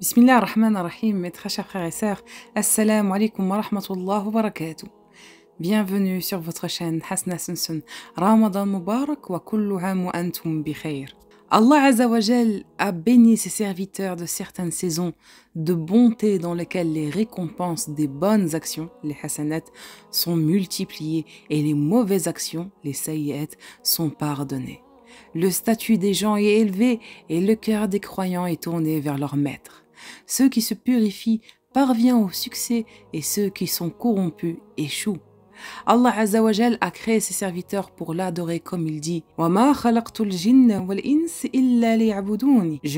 Bismillah ar-Rahman ar-Rahim, mes très chers frères et sœurs, Assalamu alaikum wa rahmatullahi wa barakatuh. Bienvenue sur votre chaîne Hasna Sunsun. Ramadan Mubarak wa kullu am wa antum bi khair. Allah Azza wa Jal a béni ses serviteurs de certaines saisons de bonté dans lesquelles les récompenses des bonnes actions, les hasanat, sont multipliées et les mauvaises actions, les sayyat, sont pardonnées. Le statut des gens est élevé et le cœur des croyants est tourné vers leur maître. Ceux qui se purifient parviennent au succès et ceux qui sont corrompus échouent. Allah Azza wa Jal a créé ses serviteurs pour l'adorer comme il dit « Je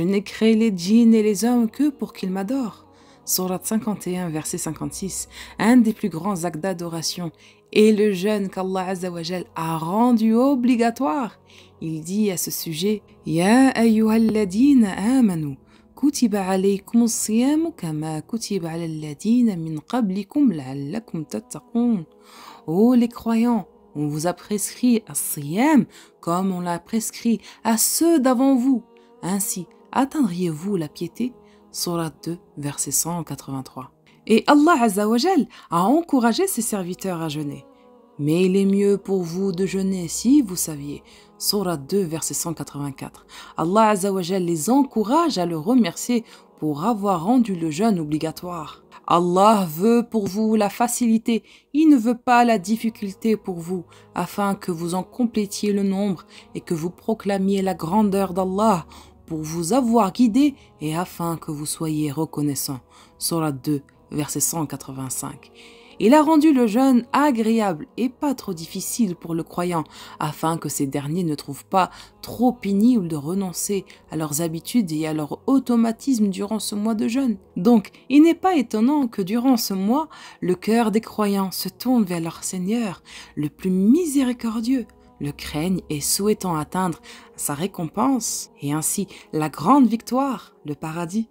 n'ai créé les djinns et les hommes que pour qu'ils m'adorent » Sourate 51, verset 56, un des plus grands actes d'adoration et le jeûne qu'Allah Azza wa Jal a rendu obligatoire. Il dit à ce sujet « Ya ayyuhalladina amanu kutiba alaykum as-siyam kama kutiba ala alladina min qablikum la'allakum tattaqun » Ô les croyants, on vous a prescrit as-siyam comme on l'a prescrit à ceux d'avant vous. Ainsi, atteindriez-vous la piété? Sourate 2, verset 183. Et Allah Azza wa Jal a encouragé ses serviteurs à jeûner. Mais il est mieux pour vous de jeûner si vous saviez. Sourate 2, verset 184. Allah Azza wa Jal les encourage à le remercier pour avoir rendu le jeûne obligatoire. Allah veut pour vous la facilité, il ne veut pas la difficulté pour vous, afin que vous en complétiez le nombre et que vous proclamiez la grandeur d'Allah pour vous avoir guidé et afin que vous soyez reconnaissants. Sourate 2, verset 185. Il a rendu le jeûne agréable et pas trop difficile pour le croyant, afin que ces derniers ne trouvent pas trop pénible de renoncer à leurs habitudes et à leur automatisme durant ce mois de jeûne. Donc, il n'est pas étonnant que durant ce mois, le cœur des croyants se tourne vers leur Seigneur, le plus miséricordieux, le craignent et souhaitant atteindre sa récompense, et ainsi la grande victoire, le paradis.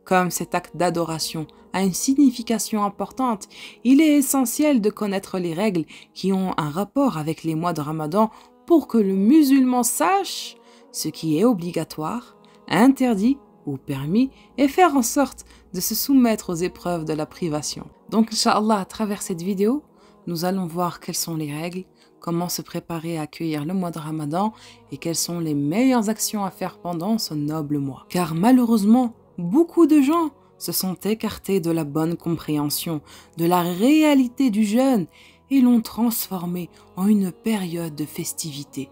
Comme cet acte d'adoration a une signification importante, il est essentiel de connaître les règles qui ont un rapport avec les mois de Ramadan pour que le musulman sache ce qui est obligatoire, interdit ou permis et faire en sorte de se soumettre aux épreuves de la privation. Donc, Inch'Allah, à travers cette vidéo, nous allons voir quelles sont les règles, comment se préparer à accueillir le mois de Ramadan et quelles sont les meilleures actions à faire pendant ce noble mois. Car malheureusement, beaucoup de gens se sont écartés de la bonne compréhension de la réalité du jeûne et l'ont transformé en une période de festivité,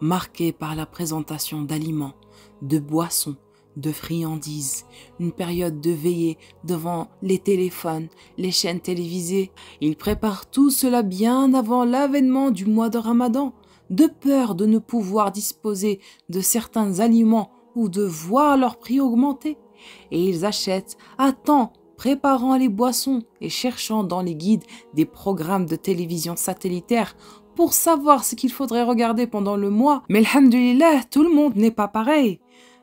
marquée par la présentation d'aliments, de boissons, de friandises, une période de veillée devant les téléphones, les chaînes télévisées. Ils préparent tout cela bien avant l'avènement du mois de Ramadan, de peur de ne pouvoir disposer de certains aliments ou de voir leur prix augmenter. Et ils achètent à temps, préparant les boissons et cherchant dans les guides des programmes de télévision satellitaire pour savoir ce qu'il faudrait regarder pendant le mois. Mais alhamdulillah, tout le monde n'est pas pareil.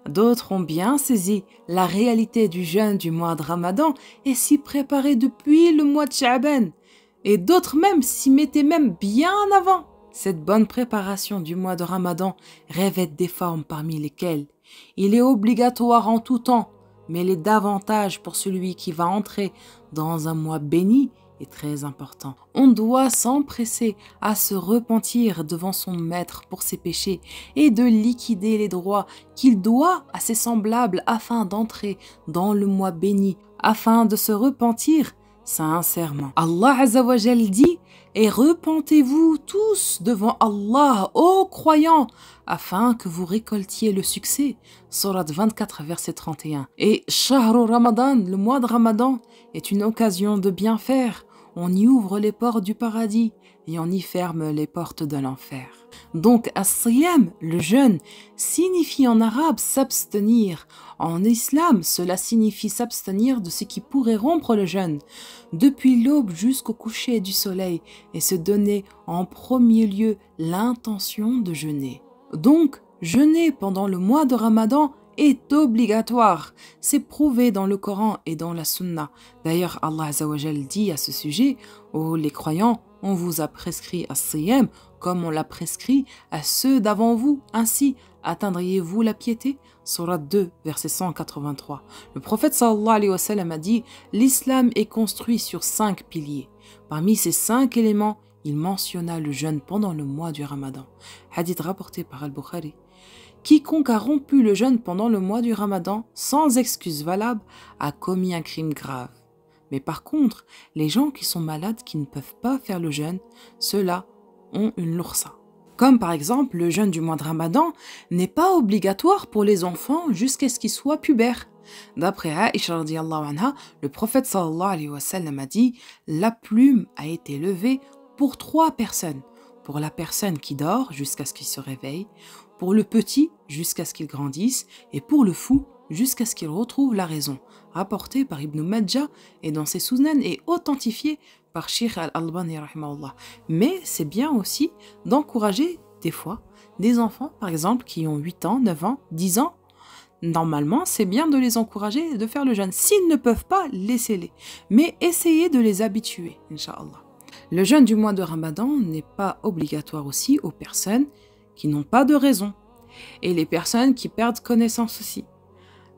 D'autres ont bien saisi la réalité du jeûne du mois de Ramadan et s'y préparaient depuis le mois de Sha'ban. Et d'autres même s'y mettaient même bien avant. Cette bonne préparation du mois de Ramadan revêt des formes parmi lesquelles il est obligatoire en tout temps, mais les davantage pour celui qui va entrer dans un mois béni est très important. On doit s'empresser à se repentir devant son maître pour ses péchés et de liquider les droits qu'il doit à ses semblables afin d'entrer dans le mois béni, afin de se repentir sincèrement. Allah Azza wa Jal dit « Et repentez-vous tous devant Allah, ô croyants, afin que vous récoltiez le succès. » Sourate 24, verset 31. Et Shahru Ramadan, le mois de Ramadan, est une occasion de bien faire. On y ouvre les portes du paradis et on y ferme les portes de l'enfer. Donc, as-siyam, le jeûne, signifie en arabe s'abstenir. En islam, cela signifie s'abstenir de ce qui pourrait rompre le jeûne, depuis l'aube jusqu'au coucher du soleil, et se donner en premier lieu l'intention de jeûner. Donc, jeûner pendant le mois de Ramadan est obligatoire. C'est prouvé dans le Coran et dans la Sunna. D'ailleurs, Allah Azza wa Jal dit à ce sujet « Ô les croyants, on vous a prescrit as-siyam comme on l'a prescrit à ceux d'avant vous. Ainsi, atteindriez-vous la piété » Sourate 2, verset 183. Le prophète sallallahu alayhi wa sallam a dit « L'islam est construit sur 5 piliers. Parmi ces 5 éléments, il mentionna le jeûne pendant le mois du Ramadan. » Hadith rapporté par Al-Bukhari. Quiconque a rompu le jeûne pendant le mois du Ramadan sans excuse valable a commis un crime grave. Mais par contre, les gens qui sont malades, qui ne peuvent pas faire le jeûne, ceux-là ont une loursa. Comme par exemple, le jeûne du mois de Ramadan n'est pas obligatoire pour les enfants jusqu'à ce qu'ils soient pubères. D'après Aïcha radiyallahu anha, le prophète sallallahu alayhi wa sallam a dit « La plume a été levée pour 3 personnes. Pour la personne qui dort jusqu'à ce qu'il se réveille, pour le petit jusqu'à ce qu'il grandisse et pour le fou jusqu'à ce qu'il retrouve la raison. » Rapporté par Ibn Majah et dans ses Sunan et authentifié par Sheikh Al-Albani rahimahullah. Mais c'est bien aussi d'encourager des fois des enfants, par exemple, qui ont 8 ans, 9 ans, 10 ans. Normalement, c'est bien de les encourager de faire le jeûne. S'ils ne peuvent pas, laissez-les. Mais essayez de les habituer, Inch'Allah. Le jeûne du mois de Ramadan n'est pas obligatoire aussi aux personnes qui n'ont pas de raison. Et les personnes qui perdent connaissance aussi.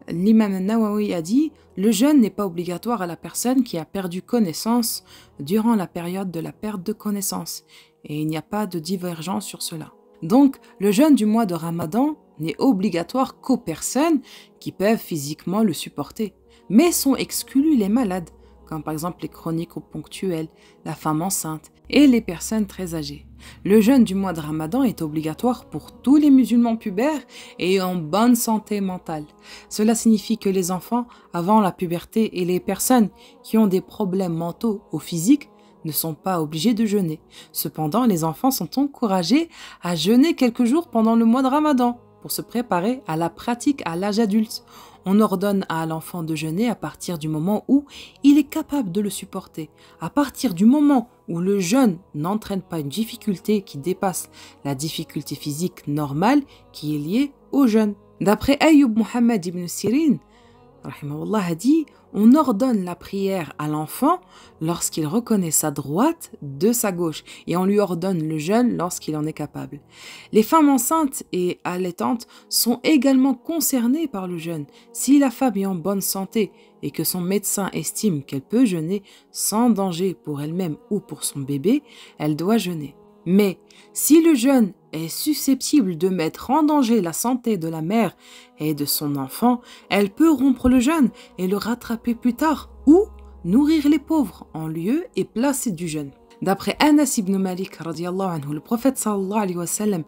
L'imam Nawawi a dit « Le jeûne n'est pas obligatoire à la personne qui a perdu connaissance durant la période de la perte de connaissance. » Et il n'y a pas de divergence sur cela. Donc, le jeûne du mois de Ramadan n'est obligatoire qu'aux personnes qui peuvent physiquement le supporter. Mais sont exclus les malades, comme par exemple les chroniques ou ponctuels, la femme enceinte et les personnes très âgées. Le jeûne du mois de Ramadan est obligatoire pour tous les musulmans pubères et en bonne santé mentale. Cela signifie que les enfants avant la puberté et les personnes qui ont des problèmes mentaux ou physiques ne sont pas obligés de jeûner. Cependant, les enfants sont encouragés à jeûner quelques jours pendant le mois de Ramadan pour se préparer à la pratique à l'âge adulte. On ordonne à l'enfant de jeûner à partir du moment où il est capable de le supporter. À partir du moment où le jeûne n'entraîne pas une difficulté qui dépasse la difficulté physique normale qui est liée au jeûne. D'après Ayyub Muhammad ibn Sirin, rahimahullah, a dit « On ordonne la prière à l'enfant lorsqu'il reconnaît sa droite de sa gauche et on lui ordonne le jeûne lorsqu'il en est capable. » Les femmes enceintes et allaitantes sont également concernées par le jeûne. Si la femme est en bonne santé et que son médecin estime qu'elle peut jeûner sans danger pour elle-même ou pour son bébé, elle doit jeûner. Mais si le jeûne est susceptible de mettre en danger la santé de la mère et de son enfant, elle peut rompre le jeûne et le rattraper plus tard ou nourrir les pauvres en lieu et place du jeûne. D'après Anas ibn Malik, radiyallahu anhu, le prophète sallallahu alayhi wa sallam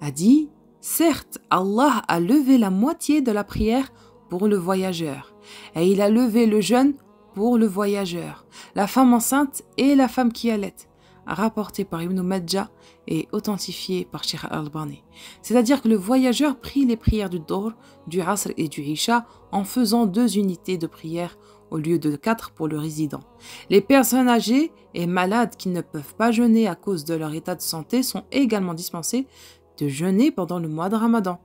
a dit « Certes, Allah a levé la moitié de la prière pour le voyageur et il a levé le jeûne pour le voyageur, la femme enceinte et la femme qui allait. » Rapporté par Ibn Majah et authentifié par Sheikh Al-Albani. C'est-à-dire que le voyageur prie les prières du Dohr, du Asr et du Isha en faisant 2 unités de prière au lieu de 4 pour le résident. Les personnes âgées et malades qui ne peuvent pas jeûner à cause de leur état de santé sont également dispensées de jeûner pendant le mois de Ramadan.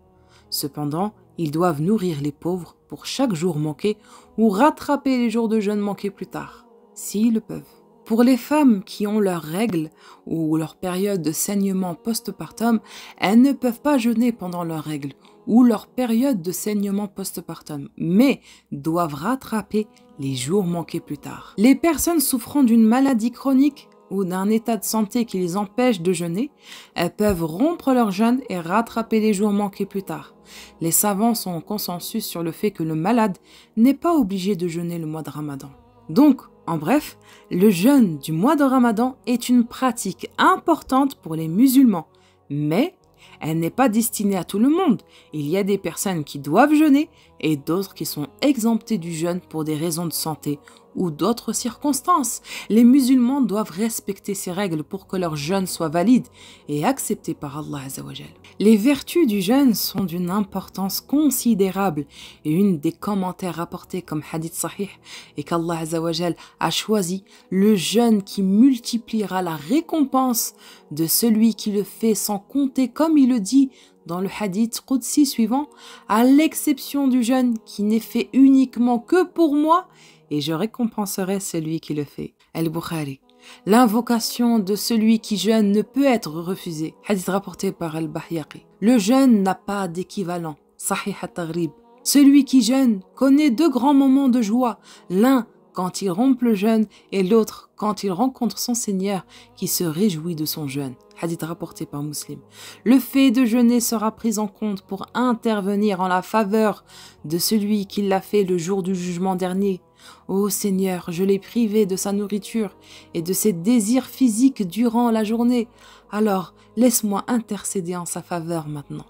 Cependant, ils doivent nourrir les pauvres pour chaque jour manqué ou rattraper les jours de jeûne manqués plus tard, s'ils le peuvent. Pour les femmes qui ont leurs règles ou leur période de saignement postpartum, elles ne peuvent pas jeûner pendant leurs règles ou leur période de saignement postpartum, mais doivent rattraper les jours manqués plus tard. Les personnes souffrant d'une maladie chronique ou d'un état de santé qui les empêche de jeûner, elles peuvent rompre leur jeûne et rattraper les jours manqués plus tard. Les savants sont en consensus sur le fait que le malade n'est pas obligé de jeûner le mois de Ramadan. Donc, en bref, le jeûne du mois de Ramadan est une pratique importante pour les musulmans, mais elle n'est pas destinée à tout le monde. Il y a des personnes qui doivent jeûner et d'autres qui sont exemptées du jeûne pour des raisons de santé ou d'autres circonstances. Les musulmans doivent respecter ces règles pour que leur jeûne soit valide et accepté par Allah Azza wa Jal. Les vertus du jeûne sont d'une importance considérable et une des commentaires rapportés comme hadith sahih est qu'Allah Azza wa Jal a choisi le jeûne qui multipliera la récompense de celui qui le fait sans compter, comme il le dit dans le hadith Qudsi suivant, à l'exception du jeûne qui n'est fait uniquement que pour moi et je récompenserai celui qui le fait. Al-Bukhari. L'invocation de celui qui jeûne ne peut être refusée. Hadith rapporté par Al-Bahyaqi. Le jeûne n'a pas d'équivalent Sahih at-Taghrib. Celui qui jeûne connaît deux grands moments de joie, l'un quand il rompt le jeûne et l'autre quand il rencontre son Seigneur qui se réjouit de son jeûne. Hadith rapporté par Muslim. Le fait de jeûner sera pris en compte pour intervenir en la faveur de celui qui l'a fait le jour du jugement dernier. Ô Seigneur, je l'ai privé de sa nourriture et de ses désirs physiques durant la journée. Alors, laisse-moi intercéder en sa faveur maintenant.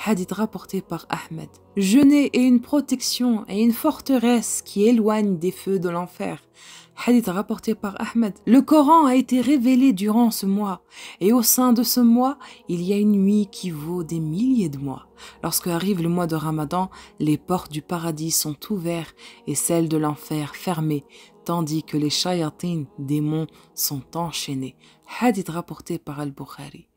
Hadith rapporté par Ahmed. Jeûner est une protection et une forteresse qui éloigne des feux de l'enfer. Hadith rapporté par Ahmed. Le Coran a été révélé durant ce mois et au sein de ce mois, il y a une nuit qui vaut des milliers de mois. Lorsque arrive le mois de Ramadan, les portes du paradis sont ouvertes et celles de l'enfer fermées, tandis que les shayatin, démons, sont enchaînés. Hadith rapporté par Al-Bukhari.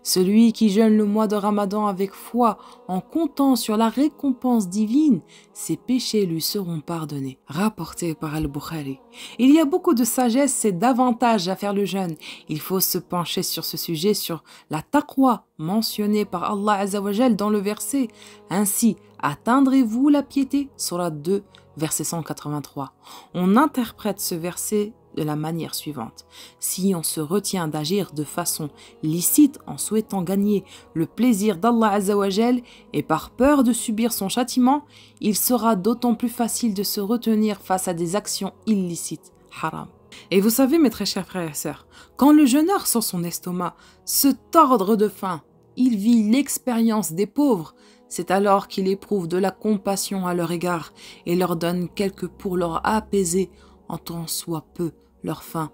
Celui qui jeûne le mois de Ramadan avec foi, en comptant sur la récompense divine, ses péchés lui seront pardonnés. Rapporté par Al-Bukhari. Il y a beaucoup de sagesse et d'avantages à faire le jeûne. Il faut se pencher sur ce sujet, sur la taqwa mentionnée par Allah Azza wa Jal dans le verset. Ainsi, atteindrez-vous la piété? Sourate 2, verset 183. On interprète ce verset de la manière suivante. Si on se retient d'agir de façon licite en souhaitant gagner le plaisir d'Allah Azza wa Jal et par peur de subir son châtiment, il sera d'autant plus facile de se retenir face à des actions illicites, haram. Et vous savez, mes très chers frères et sœurs, quand le jeûneur sent son estomac se tordre de faim, il vit l'expérience des pauvres. C'est alors qu'il éprouve de la compassion à leur égard et leur donne quelque pour leur apaiser en tant soit peu leur faim.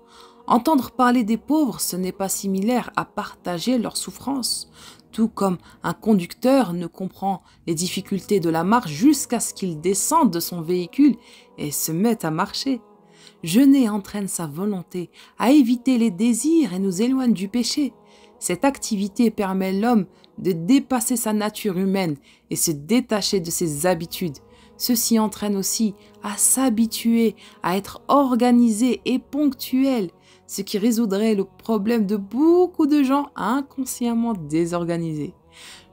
Entendre parler des pauvres, ce n'est pas similaire à partager leur souffrance. Tout comme un conducteur ne comprend les difficultés de la marche jusqu'à ce qu'il descende de son véhicule et se mette à marcher. Jeûner entraîne sa volonté à éviter les désirs et nous éloigne du péché. Cette activité permet à l'homme de dépasser sa nature humaine et se détacher de ses habitudes. Ceci entraîne aussi à s'habituer à être organisé et ponctuel, ce qui résoudrait le problème de beaucoup de gens inconsciemment désorganisés.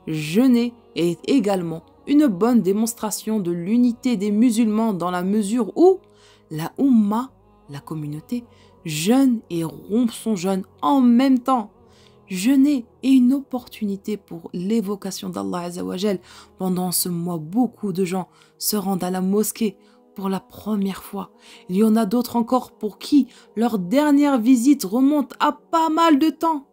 Jeûner est également une bonne démonstration de l'unité des musulmans dans la mesure où la Ummah, la communauté, jeûne et rompt son jeûne en même temps. Jeûner est une opportunité pour l'évocation d'Allah Azza wa Jal. Pendant ce mois, beaucoup de gens se rendent à la mosquée pour la première fois. Il y en a d'autres encore pour qui leur dernière visite remonte à pas mal de temps.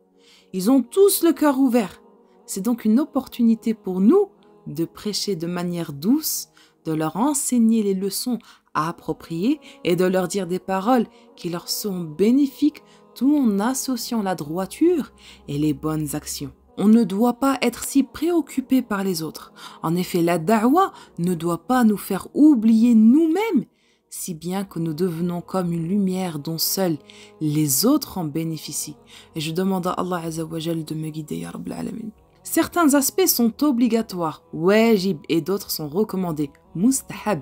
Ils ont tous le cœur ouvert. C'est donc une opportunité pour nous de prêcher de manière douce, de leur enseigner les leçons appropriées et de leur dire des paroles qui leur sont bénéfiques, tout en associant la droiture et les bonnes actions. On ne doit pas être si préoccupé par les autres. En effet, la da'wa ne doit pas nous faire oublier nous-mêmes, si bien que nous devenons comme une lumière dont seuls les autres en bénéficient. Et je demande à Allah Azza wa Jal de me guider, ya Rabbal Alamin. Certains aspects sont obligatoires, wajib, et d'autres sont recommandés, mustahab.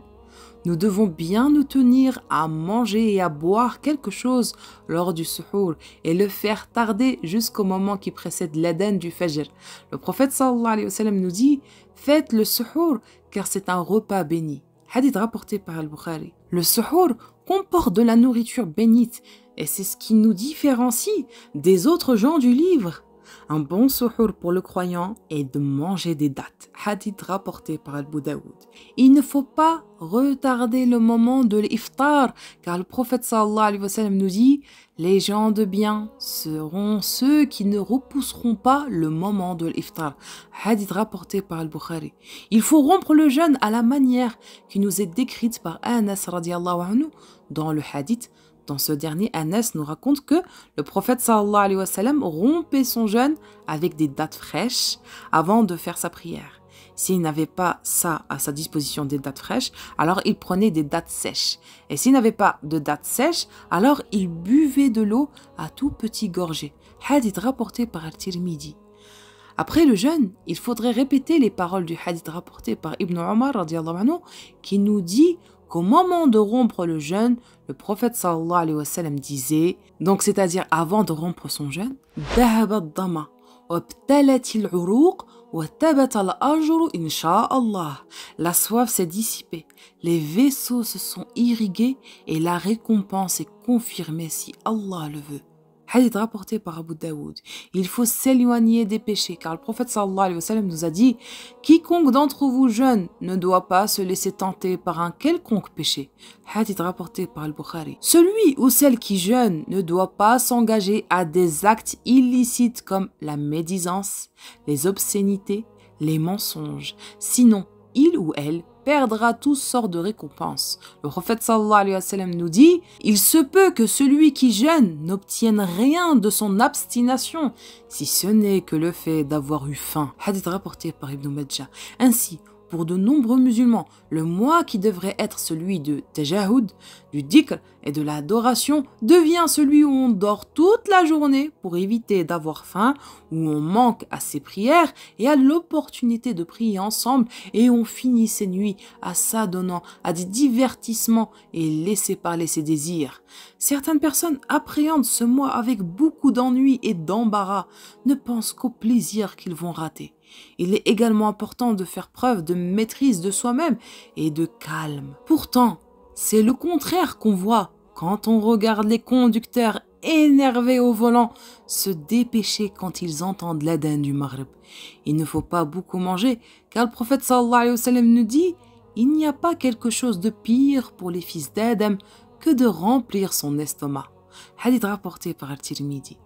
Nous devons bien nous tenir à manger et à boire quelque chose lors du suhour et le faire tarder jusqu'au moment qui précède l'adhan du fajr. Le prophète sallallahu alayhi wa sallam nous dit « Faites le suhour car c'est un repas béni ». Hadith rapporté par Al-Bukhari. Le suhour comporte de la nourriture bénite et c'est ce qui nous différencie des autres gens du livre. Un bon suhour pour le croyant est de manger des dattes. Hadith rapporté par Abu Daoud. Il ne faut pas retarder le moment de l'iftar, car le prophète sallallahu alayhi wa sallam nous dit « Les gens de bien seront ceux qui ne repousseront pas le moment de l'iftar ». Hadith rapporté par Al-Bukhari. Il faut rompre le jeûne à la manière qui nous est décrite par Anas radiallahu anhu dans le hadith. Dans ce dernier, Anas nous raconte que le prophète sallallahu alayhi wa sallam rompait son jeûne avec des dattes fraîches avant de faire sa prière. S'il n'avait pas ça à sa disposition, des dattes fraîches, alors il prenait des dattes sèches. Et s'il n'avait pas de dattes sèches, alors il buvait de l'eau à tout petit gorgée. Hadith rapporté par Al-Tirmidhi. Après le jeûne, il faudrait répéter les paroles du hadith rapporté par Ibn Omar radiallahu anhu, qui nous dit qu'au moment de rompre le jeûne, le prophète sallallahu alayhi wa sallam disait, donc c'est-à-dire avant de rompre son jeûne, « Dahaba ad-dama, wabtalat al-uruq, وَثَبَتَ الْأَجْرُ إِنْ شَاءَ اللَّهِ. La soif s'est dissipée, les vaisseaux se sont irrigués et la récompense est confirmée si Allah le veut. Hadith rapporté par Abu Daoud. Il faut s'éloigner des péchés car le prophète sallallahu alayhi wa sallam nous a dit « Quiconque d'entre vous jeune ne doit pas se laisser tenter par un quelconque péché. » Hadith rapporté par Al-Bukhari. Celui ou celle qui jeûne ne doit pas s'engager à des actes illicites comme la médisance, les obscénités, les mensonges. Sinon, il ou elle perdra toutes sortes de récompenses. Le prophète sallallahu alayhi wa sallam nous dit « Il se peut que celui qui jeûne n'obtienne rien de son abstination, si ce n'est que le fait d'avoir eu faim. » Hadith rapporté par Ibn Majah. Ainsi, pour de nombreux musulmans, le mois qui devrait être celui de tajahud, du dhikr et de l'adoration devient celui où on dort toute la journée pour éviter d'avoir faim, où on manque à ses prières et à l'opportunité de prier ensemble et on finit ses nuits à s'adonnant à des divertissements et laisser parler ses désirs. Certaines personnes appréhendent ce mois avec beaucoup d'ennui et d'embarras, ne pensent qu'au plaisir qu'ils vont rater. Il est également important de faire preuve de maîtrise de soi-même et de calme. Pourtant, c'est le contraire qu'on voit quand on regarde les conducteurs énervés au volant se dépêcher quand ils entendent l'adhan du Maghrib. Il ne faut pas beaucoup manger car le prophète sallallahu alayhi wa sallam nous dit « Il n'y a pas quelque chose de pire pour les fils d'Adam que de remplir son estomac. » Hadith rapporté par Al-Tirmidhi.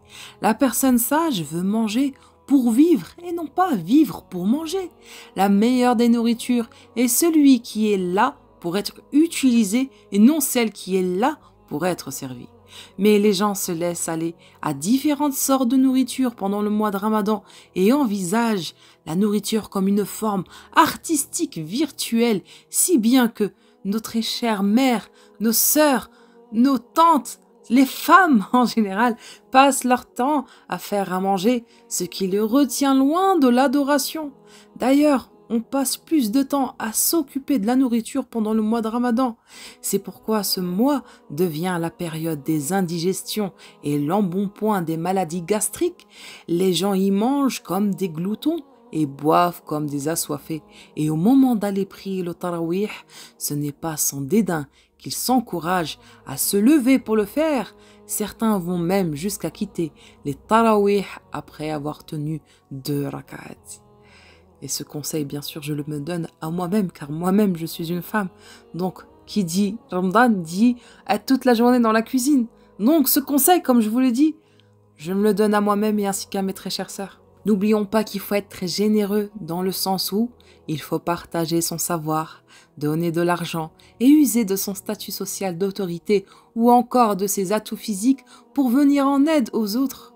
La personne sage veut manger pour vivre et non pas vivre pour manger. La meilleure des nourritures est celui qui est là pour être utilisé et non celle qui est là pour être servie. Mais les gens se laissent aller à différentes sortes de nourriture pendant le mois de Ramadan et envisagent la nourriture comme une forme artistique virtuelle, si bien que nos très chères mères, nos sœurs, nos tantes, les femmes en général passent leur temps à faire à manger, ce qui les retient loin de l'adoration. D'ailleurs, on passe plus de temps à s'occuper de la nourriture pendant le mois de Ramadan. C'est pourquoi ce mois devient la période des indigestions et l'embonpoint des maladies gastriques. Les gens y mangent comme des gloutons et boivent comme des assoiffés. Et au moment d'aller prier le tarawih, ce n'est pas sans dédain qu'ils s'encouragent à se lever pour le faire. Certains vont même jusqu'à quitter les tarawih après avoir tenu 2 rak'at. Et ce conseil, bien sûr, je le me donne à moi-même, car moi-même, je suis une femme. Donc, qui dit Ramadan dit être toute la journée dans la cuisine. Donc, ce conseil, comme je vous l'ai dit, je me le donne à moi-même et ainsi qu'à mes très chères sœurs. N'oublions pas qu'il faut être très généreux dans le sens où il faut partager son savoir, donner de l'argent et user de son statut social d'autorité ou encore de ses atouts physiques pour venir en aide aux autres.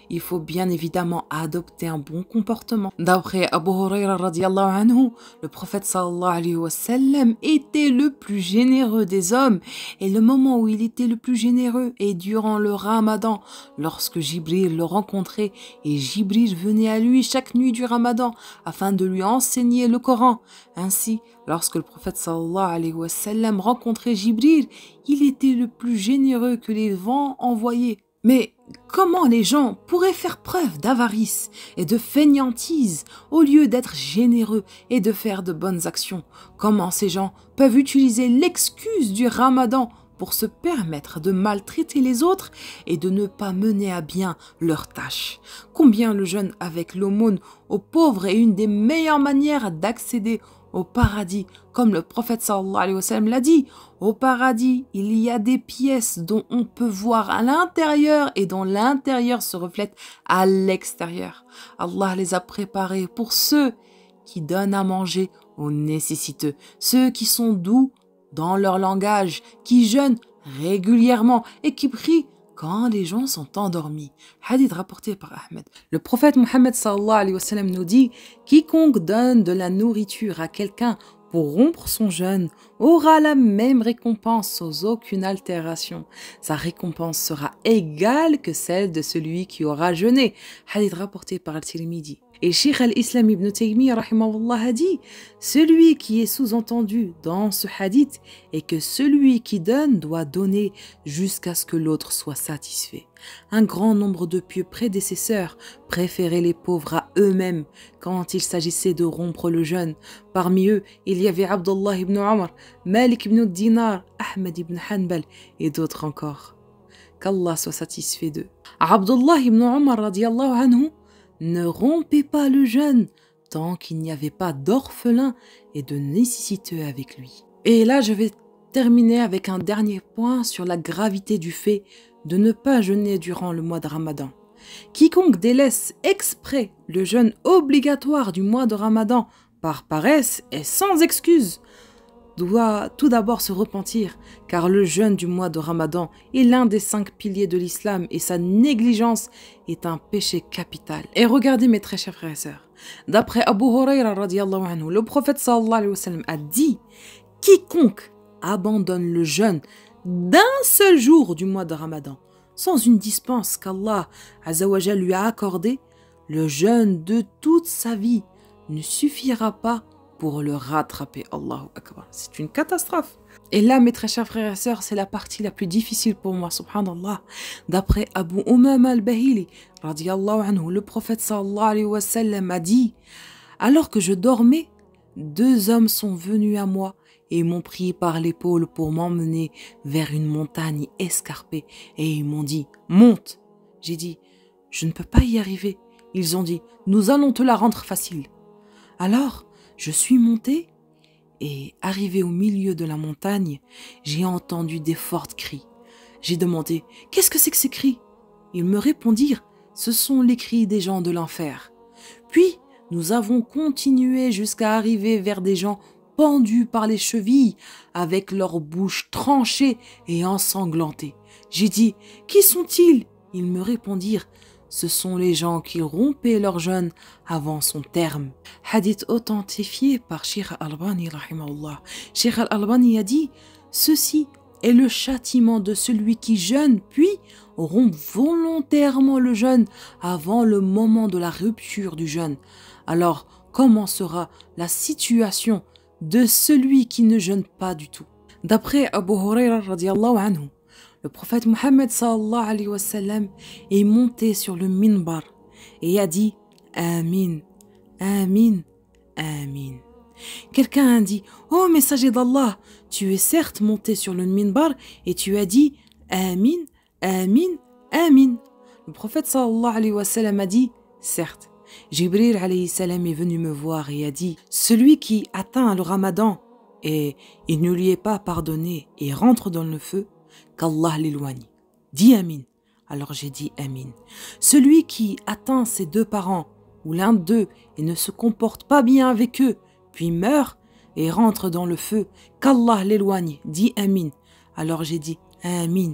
Il faut bien évidemment adopter un bon comportement. D'après Abu Huraira radiyallahu anhu, le prophète sallallahu alayhi wa sallam était le plus généreux des hommes. Et le moment où il était le plus généreux est durant le Ramadan, lorsque Jibril le rencontrait et Jibril venait à lui chaque nuit du Ramadan afin de lui enseigner le Coran. Ainsi, lorsque le prophète sallallahu alayhi wa sallam rencontrait Jibril, il était le plus généreux que les vents envoyés. Mais comment les gens pourraient faire preuve d'avarice et de fainéantise au lieu d'être généreux et de faire de bonnes actions? Comment ces gens peuvent utiliser l'excuse du Ramadan pour se permettre de maltraiter les autres et de ne pas mener à bien leurs tâches? Combien le jeûne avec l'aumône aux pauvres est une des meilleures manières d'accéder au paradis, comme le prophète sallallahu alayhi wa sallam l'a dit. Au paradis, il y a des pièces dont on peut voir à l'intérieur et dont l'intérieur se reflète à l'extérieur. Allah les a préparées pour ceux qui donnent à manger aux nécessiteux, ceux qui sont doux dans leur langage, qui jeûnent régulièrement et qui prient quand les gens sont endormis. Hadith rapporté par Ahmed. Le prophète Mohammed sallallahu alayhi wa sallam nous dit « Quiconque donne de la nourriture à quelqu'un pour rompre son jeûne aura la même récompense sans aucune altération. Sa récompense sera égale que celle de celui qui aura jeûné. » Hadith rapporté par Al-Tirmidhi. Et Cheikh al-Islam ibn Taymiyyah rahimahullah a dit « Celui qui est sous-entendu dans ce hadith est que celui qui donne doit donner jusqu'à ce que l'autre soit satisfait. » Un grand nombre de pieux prédécesseurs préféraient les pauvres à eux-mêmes quand il s'agissait de rompre le jeûne. Parmi eux, il y avait Abdullah ibn Omar, Malik ibn Dinar, Ahmed ibn Hanbal et d'autres encore. Qu'Allah soit satisfait d'eux. Abdullah ibn Omar radiallahu anhu ne rompait pas le jeûne tant qu'il n'y avait pas d'orphelin et de nécessiteux avec lui. Et là, je vais terminer avec un dernier point sur la gravité du fait de ne pas jeûner durant le mois de Ramadan. Quiconque délaisse exprès le jeûne obligatoire du mois de Ramadan par paresse et sans excuse doit tout d'abord se repentir, car le jeûne du mois de Ramadan est l'un des 5 piliers de l'islam et sa négligence est un péché capital. Et regardez mes très chers frères et sœurs, d'après Abu Huraira radiallahu anhu, le prophète sallallahu alayhi wa sallam a dit « Quiconque abandonne le jeûne d'un seul jour du mois de Ramadan, sans une dispense qu'Allah azawajal lui a accordée, le jeûne de toute sa vie ne suffira pas pour le rattraper. Allahu Akbar. C'est une catastrophe. Et là, mes très chers frères et sœurs, c'est la partie la plus difficile pour moi, subhanallah. D'après Abu Umama al-Bahili, radiallahu anhu, le prophète sallallahu alayhi wa sallam a dit « Alors que je dormais, 2 hommes sont venus à moi et m'ont pris par l'épaule pour m'emmener vers une montagne escarpée et ils m'ont dit « Monte !» J'ai dit « Je ne peux pas y arriver. » Ils ont dit « Nous allons te la rendre facile. » Alors, je suis monté et arrivé au milieu de la montagne, j'ai entendu des forts cris. J'ai demandé « Qu'est-ce que c'est que ces cris ?» Ils me répondirent « Ce sont les cris des gens de l'enfer. » Puis, nous avons continué jusqu'à arriver vers des gens pendus par les chevilles, avec leurs bouches tranchées et ensanglantées. J'ai dit « Qui sont-ils » Ils me répondirent « Ce sont les gens qui rompaient leur jeûne avant son terme. » Hadith authentifié par Sheikh Al-Albani rahimahullah. Sheikh Al-Albani a dit « Ceci est le châtiment de celui qui jeûne puis rompt volontairement le jeûne avant le moment de la rupture du jeûne. Alors, comment sera la situation de celui qui ne jeûne pas du tout ?» D'après Abu Huraira radiallahu anhu, le prophète Mohammed sallallahu alayhi wa sallam est monté sur le minbar et a dit « Amin, Amin, Amin ». Quelqu'un a dit « Oh messager d'Allah, tu es certes monté sur le minbar et tu as dit « Amin, Amin, Amin ». Le prophète sallallahu alayhi wa sallam a dit « Certes ». Jibril alayhi salam est venu me voir et a dit « Celui qui atteint le ramadan et il ne lui est pas pardonné et rentre dans le feu, qu'Allah l'éloigne. Dis Amin. » Alors j'ai dit Amin. Celui qui atteint ses 2 parents ou l'un d'eux et ne se comporte pas bien avec eux, puis meurt et rentre dans le feu, qu'Allah l'éloigne. Dis Amin. Alors j'ai dit Amin.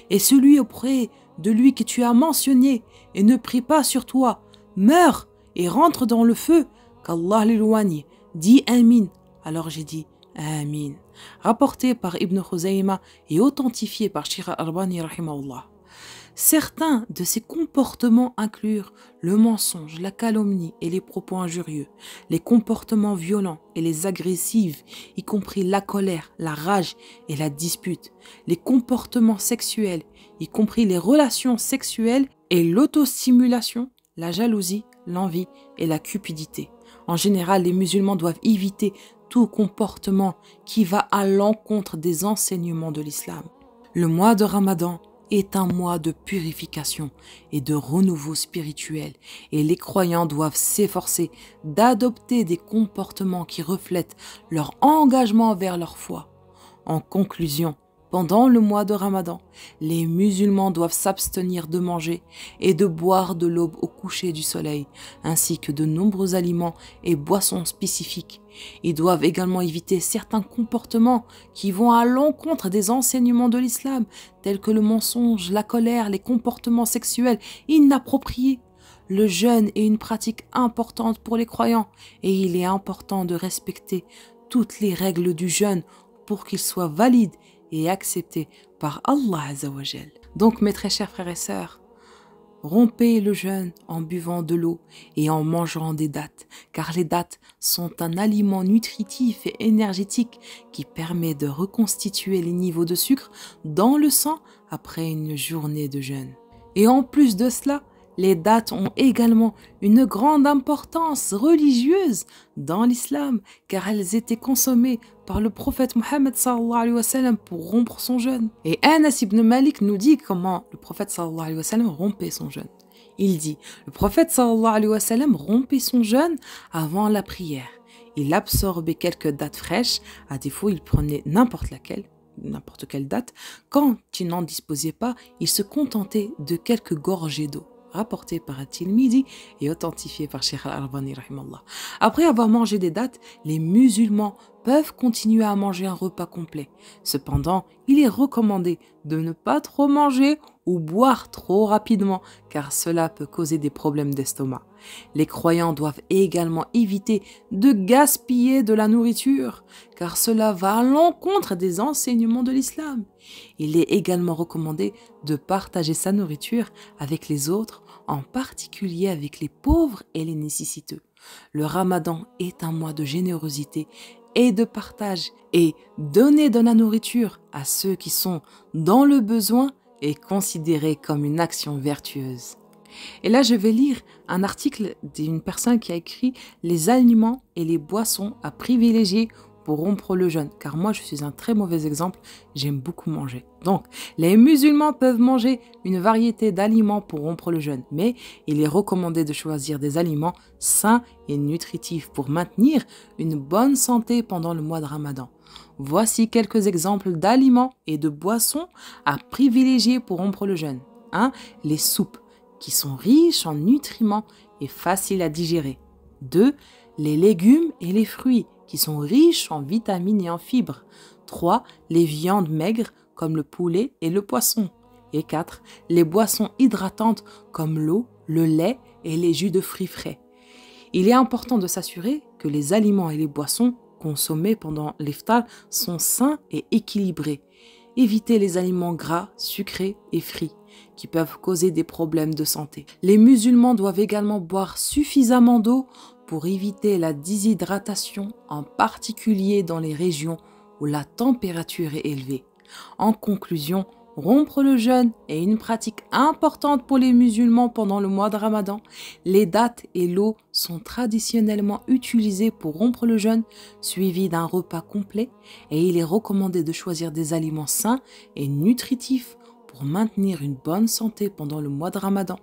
Et celui auprès de lui que tu as mentionné et ne prie pas sur toi, meurt et rentre dans le feu, qu'Allah l'éloigne. Dis Amin. Alors j'ai dit Amin. Rapporté par Ibn Khuzayma et authentifié par Sheikh Al-Albani rahimahullah. Certains de ces comportements inclurent le mensonge, la calomnie et les propos injurieux, les comportements violents et les agressifs, y compris la colère, la rage et la dispute, les comportements sexuels, y compris les relations sexuelles et l'autostimulation, la jalousie, l'envie et la cupidité. En général, les musulmans doivent éviter tout comportement qui va à l'encontre des enseignements de l'islam. Le mois de Ramadan est un mois de purification et de renouveau spirituel et les croyants doivent s'efforcer d'adopter des comportements qui reflètent leur engagement vers leur foi. En conclusion, pendant le mois de Ramadan, les musulmans doivent s'abstenir de manger et de boire de l'aube au coucher du soleil, ainsi que de nombreux aliments et boissons spécifiques. Ils doivent également éviter certains comportements qui vont à l'encontre des enseignements de l'islam, tels que le mensonge, la colère, les comportements sexuels inappropriés. Le jeûne est une pratique importante pour les croyants et il est important de respecter toutes les règles du jeûne pour qu'il soit valide et accepté par Allah Azzawajal. Donc mes très chers frères et sœurs, rompez le jeûne en buvant de l'eau et en mangeant des dattes, car les dattes sont un aliment nutritif et énergétique qui permet de reconstituer les niveaux de sucre dans le sang après une journée de jeûne. Et en plus de cela, les dates ont également une grande importance religieuse dans l'islam, car elles étaient consommées par le prophète Mohammed sallallahu alayhi wa sallam pour rompre son jeûne. Et Anas ibn Malik nous dit comment le prophète sallallahu alayhi wa sallam rompait son jeûne. Il dit, le prophète sallallahu alayhi wa sallam rompait son jeûne avant la prière. Il absorbait quelques dates fraîches, à défaut il prenait n'importe quelle date. Quand il n'en disposait pas, il se contentait de quelques gorgées d'eau, rapporté par At-Tirmidhi et authentifié par Cheikh Al-Albani rahimallah. Après avoir mangé des dates, les musulmans peuvent continuer à manger un repas complet. Cependant, il est recommandé de ne pas trop manger ou boire trop rapidement, car cela peut causer des problèmes d'estomac. Les croyants doivent également éviter de gaspiller de la nourriture, car cela va à l'encontre des enseignements de l'islam. Il est également recommandé de partager sa nourriture avec les autres, en particulier avec les pauvres et les nécessiteux. Le Ramadan est un mois de générosité et de partage, et donner de la nourriture à ceux qui sont dans le besoin est considéré comme une action vertueuse. Et là, je vais lire un article d'une personne qui a écrit « Les aliments et les boissons à privilégier pour rompre le jeûne ». Car moi, je suis un très mauvais exemple, j'aime beaucoup manger. Donc, les musulmans peuvent manger une variété d'aliments pour rompre le jeûne. Mais il est recommandé de choisir des aliments sains et nutritifs pour maintenir une bonne santé pendant le mois de Ramadan. Voici quelques exemples d'aliments et de boissons à privilégier pour rompre le jeûne. 1. Les soupes, qui sont riches en nutriments et faciles à digérer. 2. Les légumes et les fruits, qui sont riches en vitamines et en fibres. 3. Les viandes maigres, comme le poulet et le poisson. Et 4. Les boissons hydratantes, comme l'eau, le lait et les jus de fruits frais. Il est important de s'assurer que les aliments et les boissons consommés pendant l'iftar sont sains et équilibrés. Évitez les aliments gras, sucrés et frits, qui peuvent causer des problèmes de santé. Les musulmans doivent également boire suffisamment d'eau pour éviter la déshydratation, en particulier dans les régions où la température est élevée. En conclusion, rompre le jeûne est une pratique importante pour les musulmans pendant le mois de Ramadan. Les dattes et l'eau sont traditionnellement utilisés pour rompre le jeûne, suivi d'un repas complet, et il est recommandé de choisir des aliments sains et nutritifs pour maintenir une bonne santé pendant le mois de Ramadan.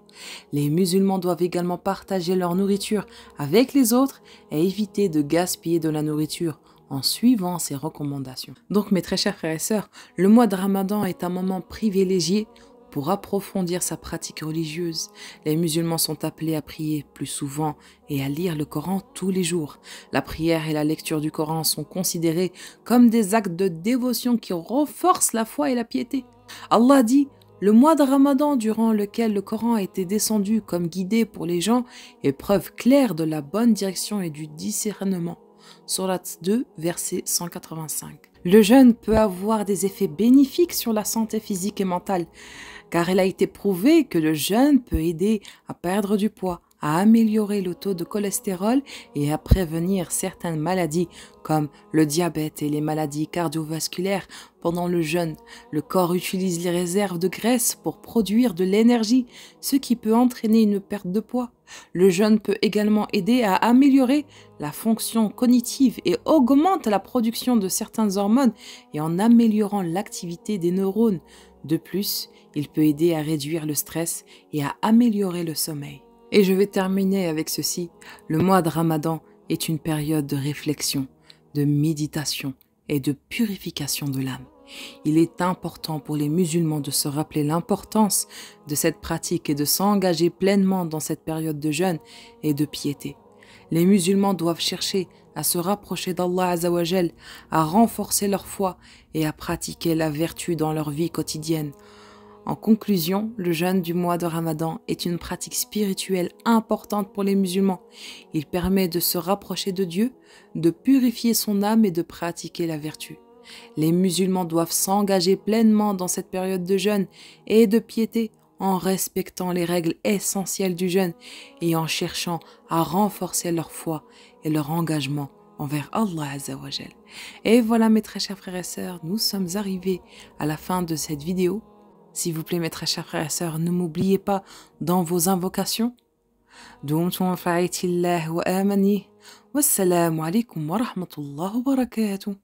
Les musulmans doivent également partager leur nourriture avec les autres et éviter de gaspiller de la nourriture en suivant ces recommandations. Donc mes très chers frères et sœurs, le mois de Ramadan est un moment privilégié pour approfondir sa pratique religieuse. Les musulmans sont appelés à prier plus souvent et à lire le Coran tous les jours. La prière et la lecture du Coran sont considérés comme des actes de dévotion qui renforcent la foi et la piété. Allah dit: le mois de Ramadan durant lequel le Coran a été descendu comme guidé pour les gens est preuve claire de la bonne direction et du discernement. Sourate 2, verset 185. Le jeûne peut avoir des effets bénéfiques sur la santé physique et mentale, car il a été prouvé que le jeûne peut aider à perdre du poids, à améliorer le taux de cholestérol et à prévenir certaines maladies comme le diabète et les maladies cardiovasculaires. Pendant le jeûne, le corps utilise les réserves de graisse pour produire de l'énergie, ce qui peut entraîner une perte de poids. Le jeûne peut également aider à améliorer la fonction cognitive et augmente la production de certaines hormones et en améliorant l'activité des neurones. De plus, il peut aider à réduire le stress et à améliorer le sommeil. Et je vais terminer avec ceci. Le mois de Ramadan est une période de réflexion, de méditation et de purification de l'âme. Il est important pour les musulmans de se rappeler l'importance de cette pratique et de s'engager pleinement dans cette période de jeûne et de piété. Les musulmans doivent chercher à se rapprocher d'Allah Azzawajal, à renforcer leur foi et à pratiquer la vertu dans leur vie quotidienne. En conclusion, le jeûne du mois de Ramadan est une pratique spirituelle importante pour les musulmans. Il permet de se rapprocher de Dieu, de purifier son âme et de pratiquer la vertu. Les musulmans doivent s'engager pleinement dans cette période de jeûne et de piété en respectant les règles essentielles du jeûne et en cherchant à renforcer leur foi et leur engagement envers Allah Azzawajal. Et voilà mes très chers frères et sœurs, nous sommes arrivés à la fin de cette vidéo. S'il vous plaît, mes très chers frères et sœurs, ne m'oubliez pas dans vos invocations. دمتم في رعاية الله وآمنه والسلام عليكم ورحمة الله وبركاته.